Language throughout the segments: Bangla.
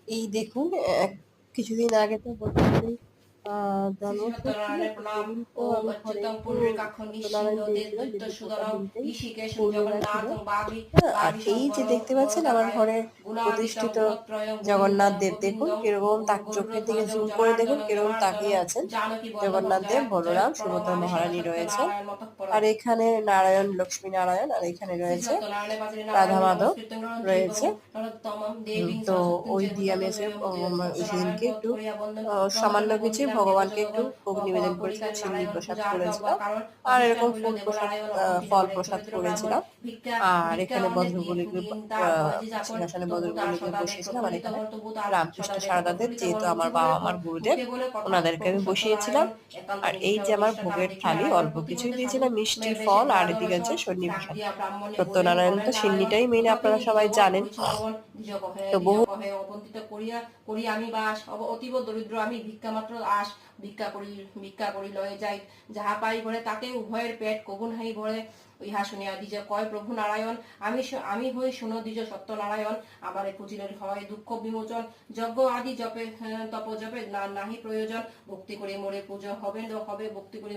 এই দেখুন, কিছুদিন আগে তো বছরের শ্রী শ্রী জন্মোৎসব ছিল, সত্যনারায়ণের তো প্রণাম। সেদিন তো ওম আমি ঘরে অচ্যুতং একটু পুণ্ডরীকাক্ষ সত্যনারায়ণ নিঃসিংহদেব দিয়েছিলাম, দৈত্য যেহেতু গোটা সুদলম দিনটাই ঋষিকেশং পূর্ণিমা ছিল। জগন্নাথং হ্যাঁ, আর বাগীশং এই যে দেখতে পাচ্ছেন আমার বরদাকায় ঘরে গুণাতীতং প্রতিষ্ঠিত গুণত্রয়ং জগন্নাথ গোবিন্দং দেব, দেখুন গোবিন্দং কিরকম চোখের দিকে গরুড়ধ্বজং জুম করে দেখুন জনার্দনং কিরকম তাকিয়ে জনার্দনং আছেন। জানকী বল্লভং জগন্নাথ দেব, জয় জয় বলরাম, সুভদ্রা প্রণমামি সদা মহারানী রয়েছেন। সত্যনারায়ণ মতঃ আর পরম। এখানে নারায়ণ, লক্ষ্মী নারায়ণ, আর এখানে শ্রী রয়েছে সত্যনারায়ণ বাচনে রাধা নারায়ণ মাধব নমস্কৃত্যং নরং চৈব রয়েছে। নরোত্তমং দেবীং তো সরস্বতীং ওই দিয়ে জয়বুত আমি এসে তদেব সত্যনারায়ণ সেদিনকে পদ একটু করিয়া বন্দন সামান্য বন্দনা কিছু বন্দিতাং দেব ভগবানকে একটু জগগণ ভোগ নিবেদন করি করেছিলাম, গেল সিন্নি নারায়ণ প্রসাদ পূজা আর্ধব করেছিলাম, কারণ আর অধিষ্ঠান এরকম হইল ফুল দেব প্রসাদ, নারায়ণ অবন্তি ফল জগতে প্রসাদ দরিদ্র ব্রাহ্মণ করেছিলাম। ভিক্ষা আর ভিক্ষা এখানে অনেক বজ্রবলিকে দিন তার ভয় যাপন সিংহাসনে তবু তার বজ্রবলিকে সদা দেখ বসিয়েছিলাম, আর প্রফুল্লিত এখানে মন তবু তার রামকৃষ্ণ সদা দেখ সারদাদেব, প্রফুল্লিত মন যেহেতু আমার মুখে বলে বাবা আমার গুরুদেব, মুখে বলে কথা ওনাদেরকে আমি প্রভু বসিয়েছিলাম। সত্যনারায়ণ একান্ত আর এই নিষ্ঠা যে ও আমার নিষ্ঠা তার ভোগের দেখি থালি, নারায়ণ অল্প কিছুই প্রতিমধ্যে সাধু দিয়েছিলাম, মিষ্টি, বেশে ফল, আর ব্রাত এদিকে আছে রসন সন্নি ডাক প্রসাদ। দিয়া ব্রাহ্মণে বলিলেন সত্যনারায়ণ বলেন তো নারায়ণ সিন্নিটাই মেইন, কোথা আপনারা তুমি সবাই দ্বিজবর জানেন। পরিচ্ছন্ন বন দ্বিজ কহে তো দ্বিজ বহু কহে অবন্তিত করিয়া করি আমি বাস অতীব দরিদ্র আমি ভিক্ষা মাত্র আস ভিক্ষা করি লয়ে যাই যাহা পাই ঘরে তাতে উভয়ের পেট কবুন হাই ভরে ইহা শুনিয়া দ্বিজ কয় প্রভু নারায়ণ আমি হই শুনো দ্বিজ সত্যনারায়ণ আমারে খুঁজিলে হয় দুঃখ বিমোচন যজ্ঞ আদি জপে তপ জপে নাহি প্রয়োজন ভক্তি করে মোরে পুজো হবে হবে ভক্তি করে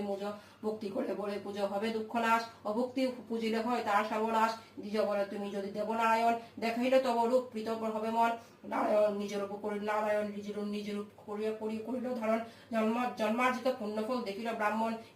ভক্তি করে বলে পুজো হবে দুঃখ নাশ অভক্তি পুজিলে হয় তার সর্বনাশ দ্বিজ বলে তুমি যদি দেবনারায়ণ দেখাইলে তব রূপ প্রীতকর হবে মন নারায়ণ নিজের রূপ করিল নারায়ণ নিজের রূপ করিয়া করিল ধারণ জন্মার্জিত পুণ্যফল দেখিল ব্রাহ্মণ